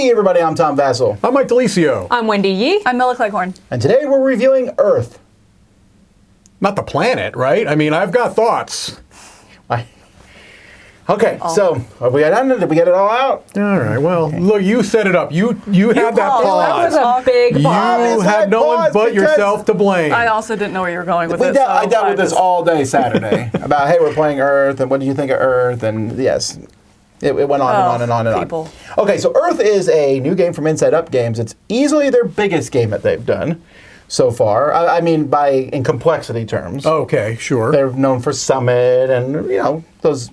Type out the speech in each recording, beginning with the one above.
Hey everybody, I'm Tom Vassell. I'm Mike DeLisio. I'm Wendy Yee. I'm Milla Cleghorn. And today we're reviewing Earth. Not the planet, right? I mean, I've got thoughts. Okay, so have we got done? Did we get it all out? All right, well, look, you set it up. You had that pause. That was a big You pause. had no one but yourself to blame. I also didn't know where you were going with this. I dealt with this all day Saturday about, hey, we're playing Earth, and what do you think of Earth? And yes, it went on and on and on and people. on. Okay, so Earth is a new game from Inside Up Games. It's easily their biggest game that they've done so far. I mean, in complexity terms. Okay, sure. They're known for Summit and, those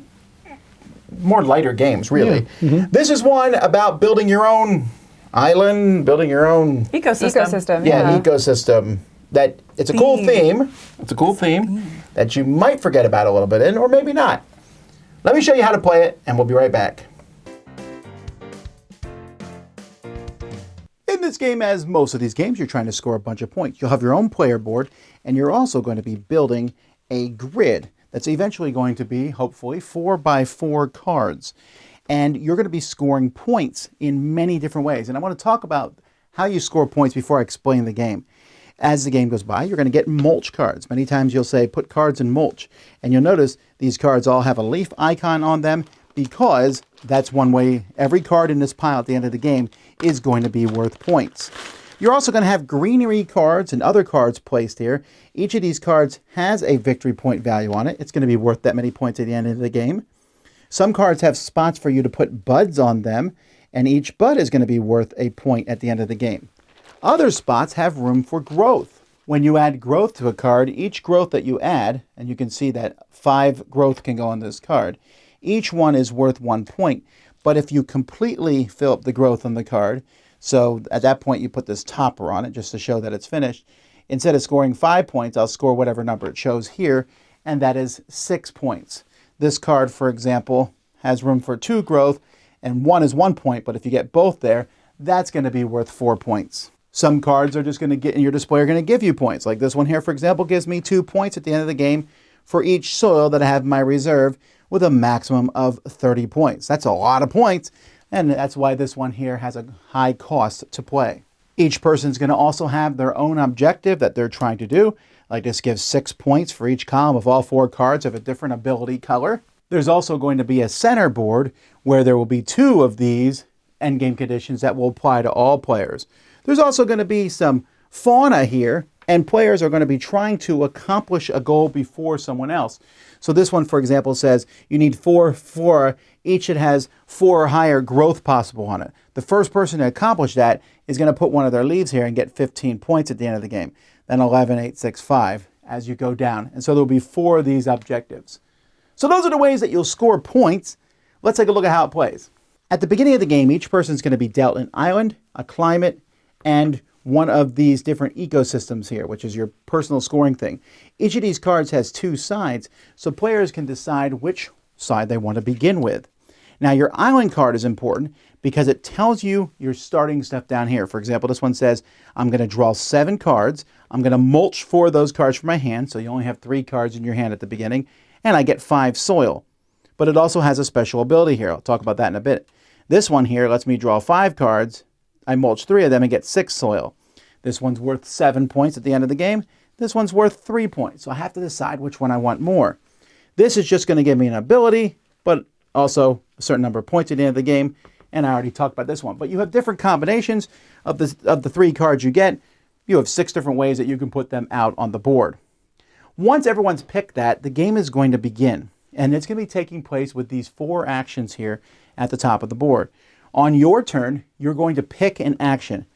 more lighter games, really. Yeah. Mm-hmm. This is one about building your own island, building your own Ecosystem. an ecosystem. That it's a cool theme. It's a cool theme that you might forget about a little bit in, or maybe not. Let me show you how to play it, and we'll be right back. In this game, as most of these games, you're trying to score a bunch of points. You'll have your own player board, and you're also going to be building a grid that's eventually going to be, hopefully, 4x4 cards. And you're going to be scoring points in many different ways. And I want to talk about how you score points before I explain the game. As the game goes by, you're going to get mulch cards. Many times you'll say, put cards in mulch. And you'll notice these cards all have a leaf icon on them because that's one way every card in this pile at the end of the game is going to be worth points. You're also going to have greenery cards and other cards placed here. Each of these cards has a victory point value on it. It's going to be worth that many points at the end of the game. Some cards have spots for you to put buds on them, and each bud is going to be worth a point at the end of the game. Other spots have room for growth. When you add growth to a card, each growth that you add, and you can see that 5 growth can go on this card, each one is worth 1 point. But if you completely fill up the growth on the card, so at that point you put this topper on it just to show that it's finished, instead of scoring 5 points, I'll score whatever number it shows here, and that is 6 points. This card, for example, has room for 2 growth, and 1 is 1 point, but if you get both there, that's going to be worth 4 points. Some cards are just going to get in your display are going to give you points. Like this one here, for example, gives me 2 points at the end of the game for each soil that I have in my reserve with a maximum of 30 points. That's a lot of points, and that's why this one here has a high cost to play. Each person's going to also have their own objective that they're trying to do. Like this gives 6 points for each column of all 4 cards of a different ability color. There's also going to be a center board where there will be 2 of these endgame conditions that will apply to all players. There's also going to be some fauna here, and players are going to be trying to accomplish a goal before someone else. So this one, for example, says you need 4 Flora. Each it has 4 or higher growth possible on it. The first person to accomplish that is going to put one of their leaves here and get 15 points at the end of the game. Then 11, 8, 6, 5 as you go down. And so there'll be 4 of these objectives. So those are the ways that you'll score points. Let's take a look at how it plays. At the beginning of the game, each person is going to be dealt an island, a climate, and one of these different ecosystems here, which is your personal scoring thing. Each of these cards has 2 sides, so players can decide which side they want to begin with. Now, your island card is important because it tells you your starting stuff down here. For example, this one says, I'm going to draw 7 cards. I'm going to mulch 4 of those cards from my hand, so you only have 3 cards in your hand at the beginning, and I get 5 soil. But it also has a special ability here. I'll talk about that in a bit. This one here lets me draw 5 cards. I mulch 3 of them and get 6 soil. This one's worth 7 points at the end of the game. This one's worth 3 points. So I have to decide which one I want more. This is just going to give me an ability, but also a certain number of points at the end of the game. And I already talked about this one. But you have different combinations of the 3 cards you get. You have 6 different ways that you can put them out on the board. Once everyone's picked that, the game is going to begin. And it's going to be taking place with these 4 actions here at the top of the board. On your turn, you're going to pick an action.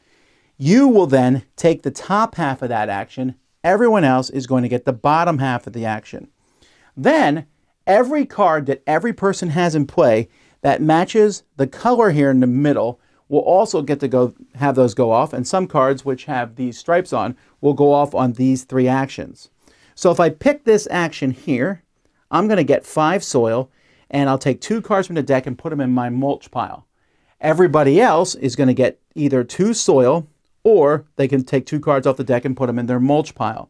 You will then take the top half of that action. Everyone else is going to get the bottom half of the action. Then, every card that every person has in play that matches the color here in the middle will also get to have those go off, and some cards which have these stripes on will go off on these 3 actions. So if I pick this action here, I'm going to get 5 soil, and I'll take 2 cards from the deck and put them in my mulch pile. Everybody else is going to get either 2 soil, or they can take 2 cards off the deck and put them in their mulch pile.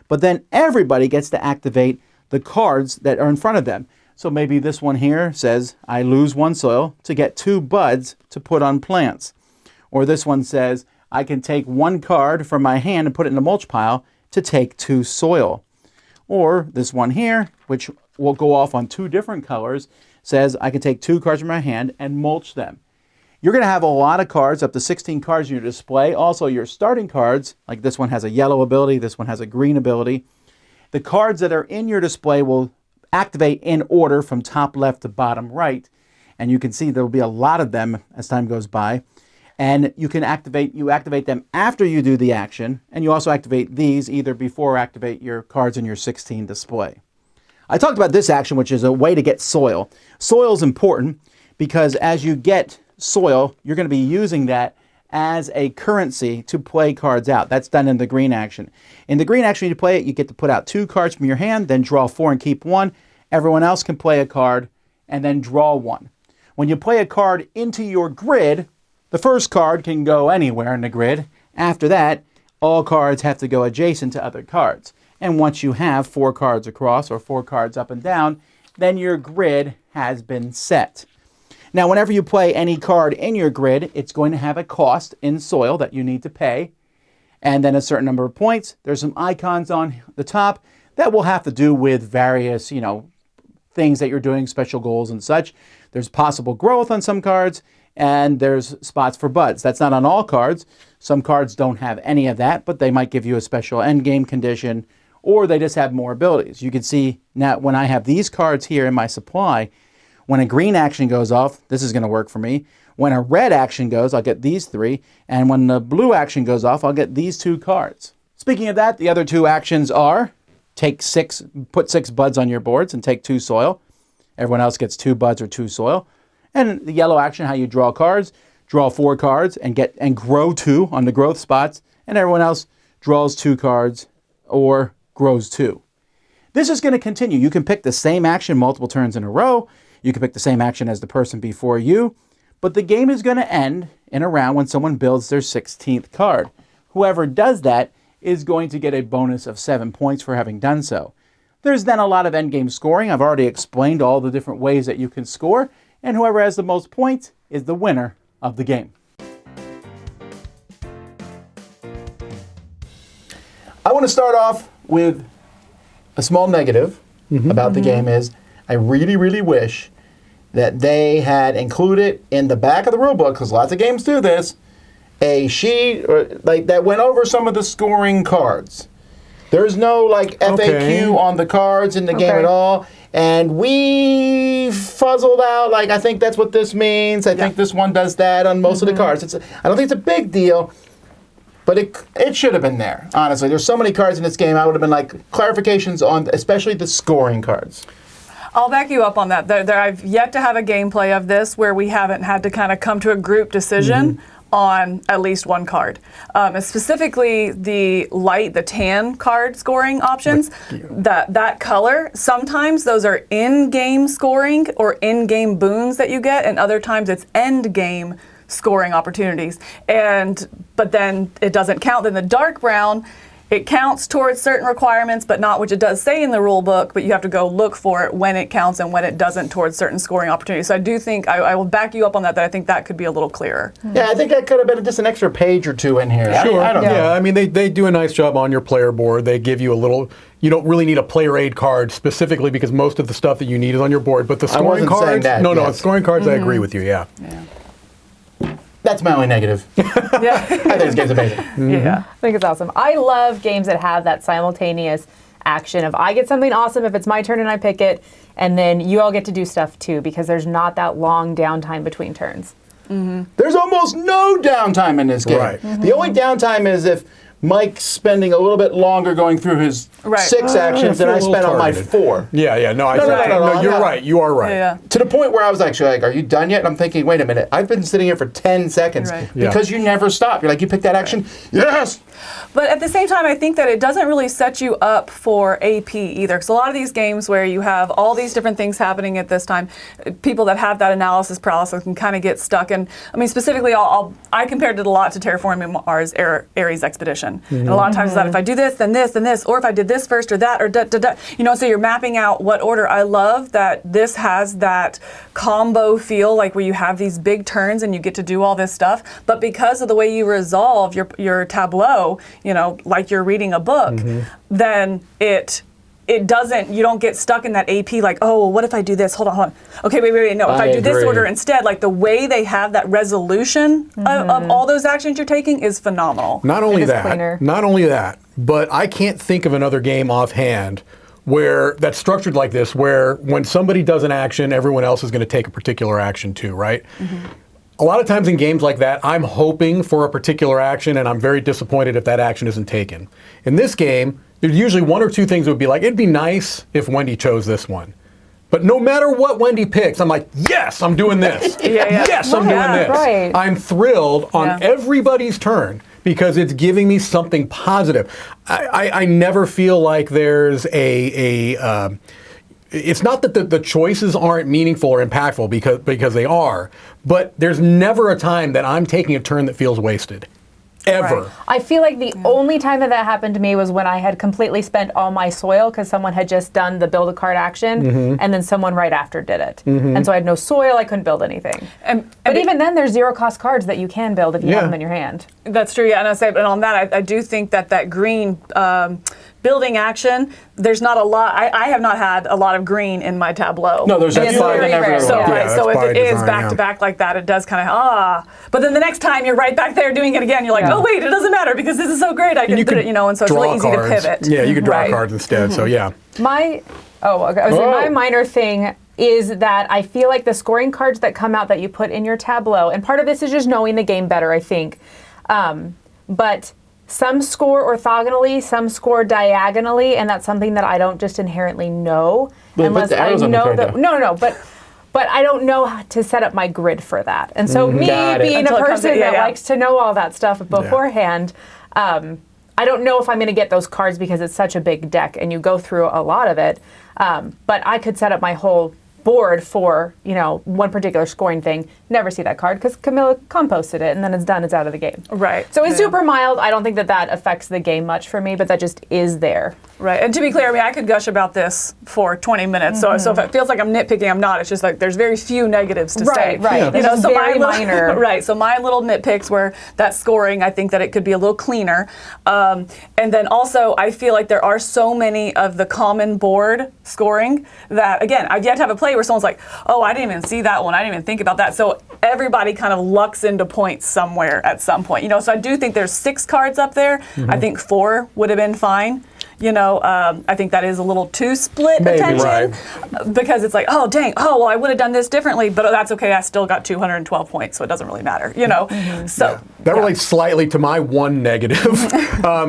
But then everybody gets to activate the cards that are in front of them. So maybe this one here says, I lose 1 soil to get 2 buds to put on plants. Or this one says, I can take 1 card from my hand and put it in a mulch pile to take 2 soil. Or this one here, which will go off on 2 different colors, says I can take 2 cards from my hand and mulch them. You're going to have a lot of cards, up to 16 cards in your display. Also, your starting cards, like this one has a yellow ability, this one has a green ability. The cards that are in your display will activate in order from top left to bottom right. And you can see there will be a lot of them as time goes by. And you activate them after you do the action, and you also activate these either before or activate your cards in your 16 display. I talked about this action, which is a way to get soil. Soil is important because as you get soil, you're going to be using that as a currency to play cards out. That's done in the green action. In the green action, you play it, you get to put out 2 cards from your hand, then draw 4 and keep 1. Everyone else can play a card and then draw 1. When you play a card into your grid, the first card can go anywhere in the grid. After that, all cards have to go adjacent to other cards. And once you have 4 cards across or 4 cards up and down, then your grid has been set. Now, whenever you play any card in your grid, it's going to have a cost in soil that you need to pay. And then a certain number of points. There's some icons on the top that will have to do with various, things that you're doing, special goals and such. There's possible growth on some cards. And there's spots for buds. That's not on all cards. Some cards don't have any of that, but they might give you a special end game condition, or they just have more abilities. You can see now when I have these cards here in my supply, when a green action goes off, this is going to work for me. When a red action goes, I'll get these 3. And when the blue action goes off, I'll get these 2 cards. Speaking of that, the other 2 actions are put 6 buds on your boards and take 2 soil. Everyone else gets 2 buds or 2 soil. And the yellow action, how you draw cards, draw 4 cards and grow 2 on the growth spots, and everyone else draws 2 cards or grows 2. This is going to continue. You can pick the same action multiple turns in a row. You can pick the same action as the person before you, but the game is going to end in a round when someone builds their 16th card. Whoever does that is going to get a bonus of 7 points for having done so. There's then a lot of endgame scoring. I've already explained all the different ways that you can score. And whoever has the most points is the winner of the game. I want to start off with a small negative about the game is I really, really wish that they had included in the back of the rule book, because lots of games do this, a sheet that went over some of the scoring cards. There's no FAQ on the cards in the game at all. And we fuzzled out, I think that's what this means. I think this one does that on most of the cards. I don't think it's a big deal, but it should have been there, honestly. There's so many cards in this game, I would have been clarifications on especially the scoring cards. I'll back you up on that. I've yet to have a gameplay of this where we haven't had to kind of come to a group decision on at least 1 card. And specifically the tan card scoring options, that color, sometimes those are in-game scoring or in-game boons that you get, and other times it's end-game scoring opportunities. But then it doesn't count. Then the dark brown, it counts towards certain requirements, but not which it does say in the rule book, but you have to go look for it when it counts and when it doesn't towards certain scoring opportunities. So I do think, I will back you up on that I think that could be a little clearer. Yeah, I think that could have been just an extra page or 2 in here. Yeah. Sure. I don't know. Yeah, I mean, they do a nice job on your player board. They give you a little, you don't really need a player aid card specifically because most of the stuff that you need is on your board. But the scoring cards, scoring cards, I agree with you, yeah. That's my only negative. I think this game's amazing. Yeah, I think it's awesome. I love games that have that simultaneous action of I get something awesome if it's my turn and I pick it, and then you all get to do stuff too, because there's not that long downtime between turns. There's almost no downtime in this game. Right. The only downtime is if Mike's spending a little bit longer going through his 6 actions than I spent on my 4. No, you're right. You are right. Yeah. To the point where I was actually are you done yet? And I'm thinking, wait a minute, I've been sitting here for 10 seconds because you never stop. You're like, you pick that action? Yes! But at the same time, I think that it doesn't really set you up for AP either. Because a lot of these games where you have all these different things happening at this time, people that have that analysis paralysis can kind of get stuck. And I mean, specifically, I compared it a lot to Terraforming Mars Ares Expedition. action. And a lot of times it's that if I do this, then this, or if I did this first or that, or da. So you're mapping out what order. I love that this has that combo feel, like where you have these big turns and you get to do all this stuff. But because of the way you resolve your tableau, like you're reading a book, then it doesn't, you don't get stuck in that AP like, oh, well, what if I do this? Hold on. Okay, wait. No, if I do this order instead, like the way they have that resolution of all those actions you're taking is phenomenal. Not only that, but I can't think of another game offhand where that's structured like this, where when somebody does an action, everyone else is going to take a particular action too, right? A lot of times in games like that, I'm hoping for a particular action, and I'm very disappointed if that action isn't taken. In this game, there's usually one or two things that would be like, it'd be nice if Wendy chose this one. But no matter what Wendy picks, I'm like, yes, I'm doing this. Yes, I'm doing this. Right. I'm thrilled on everybody's turn because it's giving me something positive. I never feel like there's it's not that the choices aren't meaningful or impactful because they are, but there's never a time that I'm taking a turn that feels wasted. Ever. Right. I feel like the only time that happened to me was when I had completely spent all my soil because someone had just done the build a card action and then someone right after did it. And so I had no soil, I couldn't build anything. But even then there's zero cost cards that you can build if you have them in your hand. That's true, and but on that, I do think that green building action, there's not a lot. I have not had a lot of green in my tableau. No, there's very rare. So if it is back to back like that, it does kind of But then the next time you're right back there doing it again, you're like, oh wait, it doesn't matter because this is so great. I can do it, and so it's really easy to pivot. Yeah, you could draw cards instead. So yeah. My minor thing is that I feel like the scoring cards that come out that you put in your tableau, and part of this is just knowing the game better, I think, but some score orthogonally, some score diagonally, and that's something that I don't just inherently know unless I know that. No, but I don't know how to set up my grid for that. And so me being a person that likes to know all that stuff beforehand, I don't know if I'm going to get those cards because it's such a big deck and you go through a lot of it. But I could set up my whole board for one particular scoring thing, never see that card because Camilla composted it and then it's done, it's out of the game. Right. So it's super mild. I don't think that affects the game much for me, but that just is there. Right. And to be clear, I could gush about this for 20 minutes. So if it feels like I'm nitpicking, I'm not. It's just like there's very few negatives to say. Right. So very minor. Right. So my little nitpicks were that scoring. I think that it could be a little cleaner. And then also I feel like there are so many of the common board scoring that, again, I've yet to have a play where someone's like, oh, I didn't even see that one. I didn't even think about that. So everybody kind of lucks into points somewhere at some point. So I do think there's 6 cards up there. I think 4 would have been fine. I think that is a little too split attention because it's like, oh, dang, well, I would have done this differently, but that's okay. I still got 212 points, so it doesn't really matter, So that relates slightly to my one negative,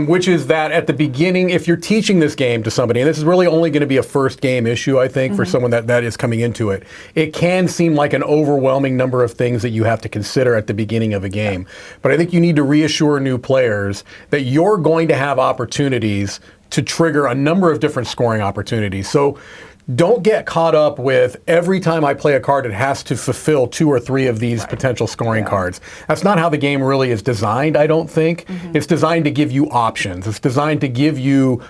which is that at the beginning, if you're teaching this game to somebody, and this is really only going to be a first game issue, I think, for someone that is coming into it, it can seem like an overwhelming number of things that you have to consider at the beginning of a game. But I think you need to reassure new players that you're going to have opportunities to trigger a number of different scoring opportunities. So don't get caught up with every time I play a card, it has to fulfill 2 or 3 of these potential scoring cards. That's not how the game really is designed, I don't think. It's designed to give you options. It's designed to give you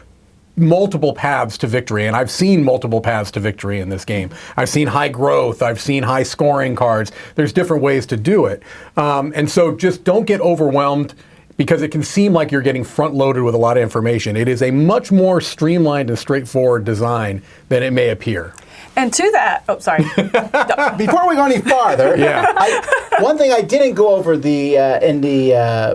multiple paths to victory, and I've seen multiple paths to victory in this game. I've seen high growth, I've seen high scoring cards. There's different ways to do it. And so just don't get overwhelmed because it can seem like you're getting front-loaded with a lot of information. It is a much more streamlined and straightforward design than it may appear. And to that, before we go any farther, one thing I didn't go over in the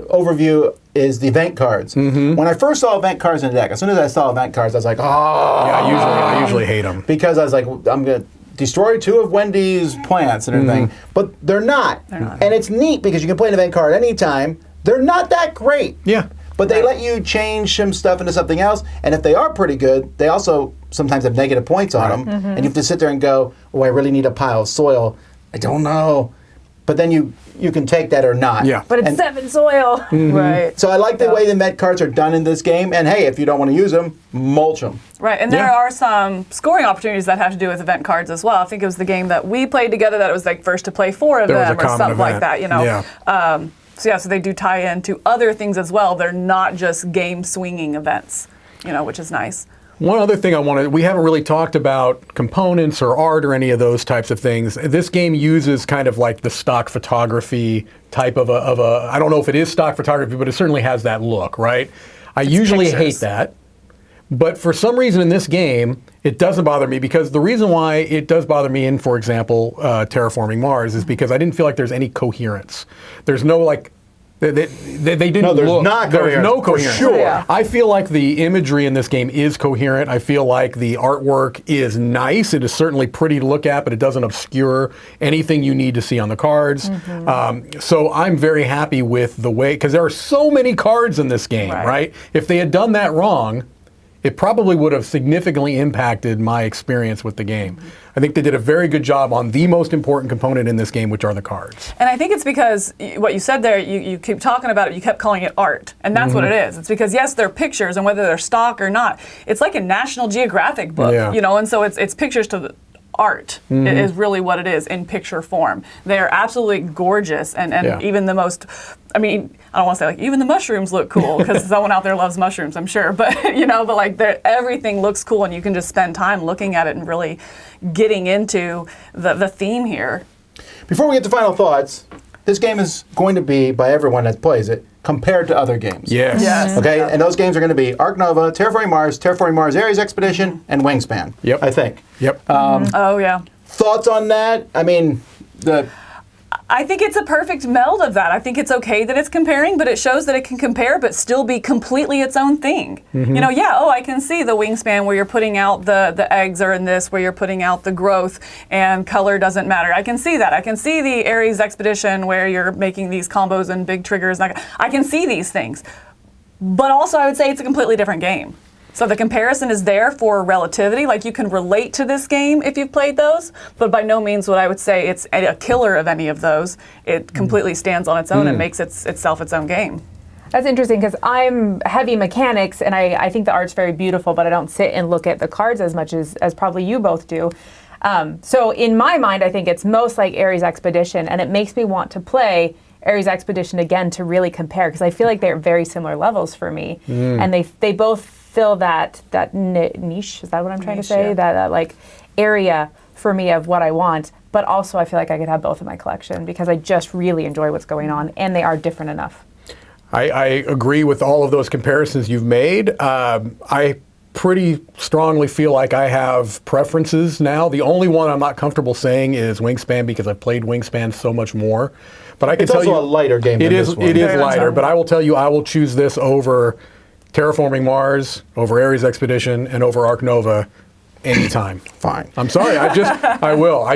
overview is the event cards. When I first saw event cards in the deck, as soon as I saw event cards, I was like, I usually hate them. Because I was like, I'm going to destroy 2 of Wendy's plants and everything. But they're not. And it's neat because you can play an event card anytime. They're not that great. Yeah. But they let you change some stuff into something else. And if they are pretty good, they also sometimes have negative points on them. And you have to sit there and go, oh, I really need a pile of soil. I don't know. But then you can take that or not. Yeah. But it's 7 soil. Right. So I like the way the Met cards are done in this game. And hey, if you don't want to use them, mulch them. Right, and there are some scoring opportunities that have to do with event cards as well. I think it was the game that we played together that it was like first to play 4 of them or something like that. So they do tie into other things as well. They're not just game swinging events, which is nice. One other thing we haven't really talked about components or art or any of those types of things. This game uses kind of like the stock photography type of a I don't know if it is stock photography, but it certainly has that look, right? I usually hate that. But for some reason in this game, it doesn't bother me, because the reason why it does bother me in, for example, Terraforming Mars is because I didn't feel like there's any coherence. There's no like, they didn't No, there's look. not There's coherence, no for coherence. sure. Yeah. I feel like the imagery in this game is coherent. I feel like the artwork is nice. It is certainly pretty to look at, but it doesn't obscure anything you need to see on the cards. So I'm very happy with the way, because there are so many cards in this game, right? If they had done that wrong, it probably would have significantly impacted my experience with the game. I think they did a very good job on the most important component in this game, which are the cards. And I think it's because what you said there, you keep talking about it, you kept calling it art. And that's what it is. It's because, yes, they're pictures, and whether they're stock or not, it's like a National Geographic book, and so it's pictures to the art is really what it is in picture form. They are absolutely gorgeous, and even the most, I don't want to say like even the mushrooms look cool, because someone out there loves mushrooms, I'm sure, but but like everything looks cool, and you can just spend time looking at it and really getting into the theme here. Before we get to final thoughts, this game is going to be, by everyone that plays it, compared to other games. Yes. Okay, and those games are going to be Ark Nova, Terraforming Mars, Ares Expedition, and Wingspan. Yep. I think. Yep. Oh yeah. Thoughts on that? I think it's a perfect meld of that. I think it's okay that it's comparing, but it shows that it can compare but still be completely its own thing. I can see the Wingspan where you're putting out the eggs are in this, where you're putting out the growth and color doesn't matter. I can see that. I can see the Ares Expedition where you're making these combos and big triggers. I can see these things. But also I would say it's a completely different game. So the comparison is there for relativity, like you can relate to this game if you've played those, but by no means would I would say it's a killer of any of those. It completely stands on its own and makes itself its own game. That's interesting, because I'm heavy mechanics, and I think the art's very beautiful, but I don't sit and look at the cards as much as probably you both do. So in my mind, I think it's most like Ares Expedition, and it makes me want to play Ares Expedition again to really compare, because I feel like they're very similar levels for me, and they both fill that niche, is that what I'm trying to say? Yeah. That like area for me of what I want, but also I feel like I could have both in my collection, because I just really enjoy what's going on, and they are different enough. I agree with all of those comparisons you've made. I pretty strongly feel like I have preferences now. The only one I'm not comfortable saying is Wingspan, because I've played Wingspan so much more. But I can It's tell also you a lighter game than this one. It is Very much lighter, so. but I will tell you I will choose this over Terraforming Mars, over Ares Expedition, and over Ark Nova anytime. Fine. I'm sorry. I will.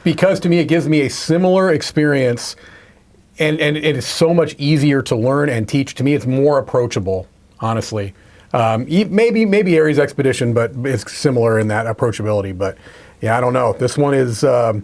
Because to me it gives me a similar experience, and it is so much easier to learn and teach. To me, it's more approachable, honestly. Maybe Ares Expedition, but it's similar in that approachability. But yeah, I don't know. This one is come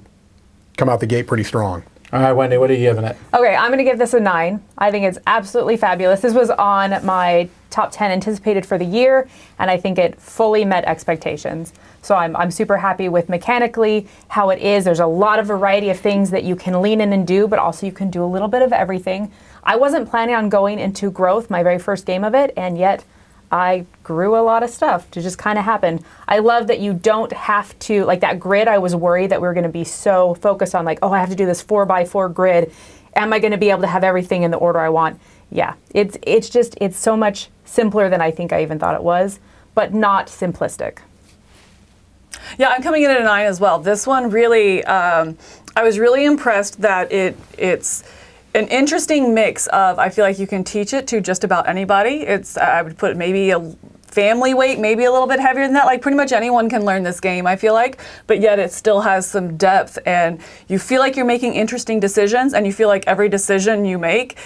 out the gate pretty strong. All right, Wendy, what are you giving it? Okay, I'm going to give this a 9. I think it's absolutely fabulous. This was on my top 10 anticipated for the year, and I think it fully met expectations. So I'm super happy with mechanically how it is. There's a lot of variety of things that you can lean in and do, but also you can do a little bit of everything. I wasn't planning on going into growth my very first game of it, and yet I grew a lot of stuff. It just kind of happened. I love that you don't have to, like that grid, I was worried that we were going to be so focused on like, oh, I have to do this 4x4 grid. Am I going to be able to have everything in the order I want? Yeah, it's so much simpler than I think I even thought it was, but not simplistic. Yeah, I'm coming in at a 9 as well. This one really, I was really impressed that it's an interesting mix of, I feel like you can teach it to just about anybody. I would put maybe a family weight, maybe a little bit heavier than that. Like pretty much anyone can learn this game, I feel like, but yet it still has some depth, and you feel like you're making interesting decisions, and you feel like every decision you make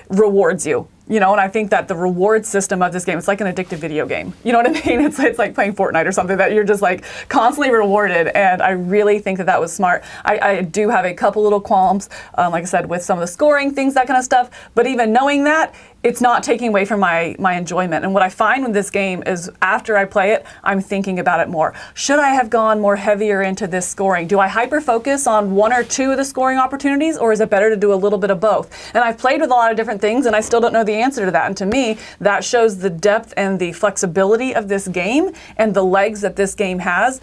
rewards you. You know, and I think that the reward system of this game, it's like an addictive video game. You know what I mean? It's like playing Fortnite or something that you're just like constantly rewarded. And I really think that that was smart. I do have a couple little qualms, like I said, with some of the scoring, things, that kind of stuff. But even knowing that, it's not taking away from my enjoyment. And what I find with this game is after I play it, I'm thinking about it more. Should I have gone more heavier into this scoring? Do I hyper-focus on one or two of the scoring opportunities, or is it better to do a little bit of both? And I've played with a lot of different things, and I still don't know the answer to that. And to me, that shows the depth and the flexibility of this game and the legs that this game has,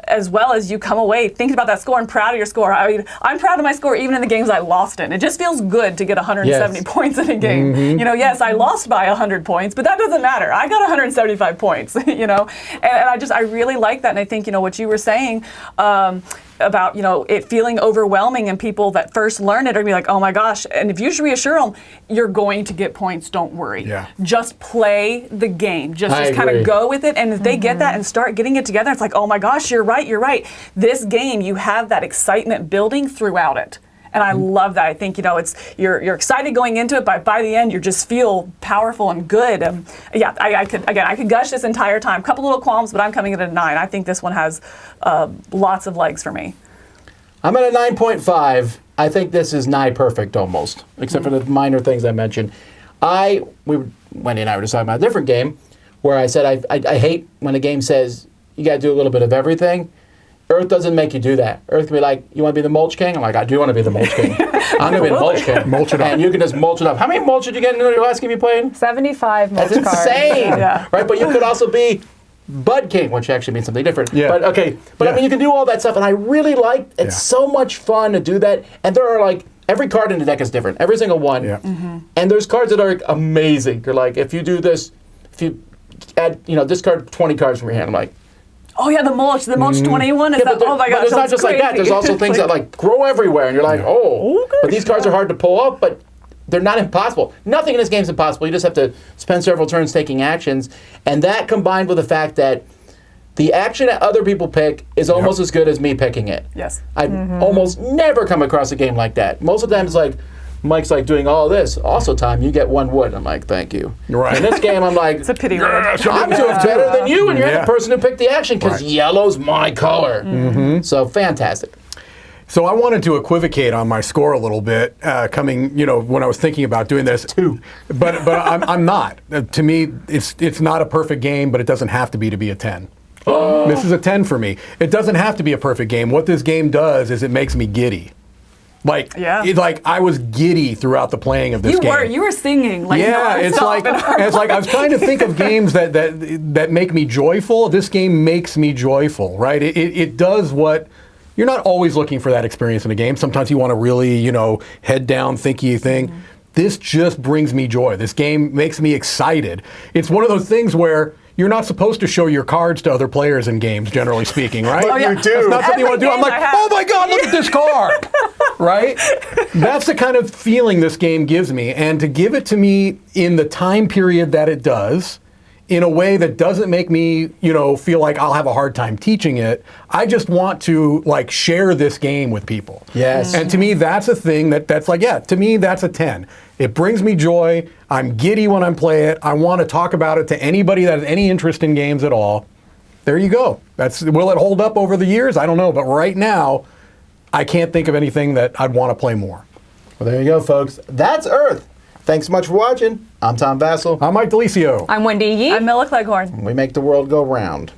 as well as you come away thinking about that score and proud of your score. I mean, I'm proud of my score even in the games I lost in. It just feels good to get 170 points in a game. You know, yes, I lost by 100 points, but that doesn't matter. I got 175 points, you know, and I really like that. And I think, you know, what you were saying, about, you know, it feeling overwhelming, and people that first learn it are gonna be like, oh my gosh. And if you should reassure them, you're going to get points, don't worry. Yeah. Just play the game. Just kind agree. of go with it. And if they get that and start getting it together, it's like, oh my gosh, you're right. This game, you have that excitement building throughout it. And I love that. I think, you know, it's you're excited going into it, but by the end, you just feel powerful and good. Yeah, I could gush this entire time. A couple little qualms, but I'm coming in at a 9. I think this one has lots of legs for me. I'm at a 9.5. I think this is nigh perfect almost, except for the minor things I mentioned. Wendy and I were just talking about a different game where I said I hate when a game says you got to do a little bit of everything. Earth doesn't make you do that. Earth can be like, you want to be the mulch king? I'm like, I do want to be the mulch king. I'm going to be the mulch king. Mulch it up. And you can just mulch it up. How many mulch did you get in the last game you played? 75 mulch That's cards. insane. Yeah. Right? But you could also be Bud King, which actually means something different. Yeah. But okay. But Yeah. I mean, you can do all that stuff. And I really like it's so much fun to do that. And there are like, every card in the deck is different. Every single one. Yeah. And there's cards that are amazing. You're like, if you do this, if you add, you know, discard 20 cards from your hand, I'm like, Oh yeah, the mulch 21 is that? Oh my gosh, but it's not that's just like that. crazy. There's also things that like grow everywhere, and you're like, oh. Okay. But these cards are hard to pull up, but they're not impossible. Nothing in this game is impossible. You just have to spend several turns taking actions, and that combined with the fact that the action that other people pick is almost as good as me picking it. Yes. I almost never come across a game like that. Most of the time it's like, Mike's like doing all this. Also, Tom, you get 1 wood. I'm like, thank you. Right. In this game, I'm like, It's a pity. I'm doing better than you, and you're Yeah. the person who picked the action because Right. yellow's my color. So fantastic. So I wanted to equivocate on my score a little bit, coming, you know, when I was thinking about doing this. 2. But I'm not. To me, it's not a perfect game, but it doesn't have to be a 10. This is a 10 for me. It doesn't have to be a perfect game. What this game does is it makes me giddy. Like, like I was giddy throughout the playing of this game. You were singing. Like, Yeah, it's like I was trying to think of games that make me joyful. This game makes me joyful, right? It does what you're not always looking for that experience in a game. Sometimes you want to really, you know, head down, thinky thing. This just brings me joy. This game makes me excited. It's one of those things where you're not supposed to show your cards to other players in games, generally speaking, right? But you do. That's not something you want to do. I'm like, oh my God, look at this card, right? That's the kind of feeling this game gives me. And to give it to me in the time period that it does, in a way that doesn't make me, you know, feel like I'll have a hard time teaching it. I just want to like share this game with people. Yes. And to me, that's a thing that's like, yeah, to me, that's a 10. It brings me joy. I'm giddy when I play it. I want to talk about it to anybody that has any interest in games at all. There you go. Will it hold up over the years? I don't know. But right now, I can't think of anything that I'd want to play more. Well, there you go, folks. That's Earth. Thanks so much for watching. I'm Tom Vassell. I'm Mike Delisio. I'm Wendy Yee. I'm Milla Cleghorn. We make the world go round.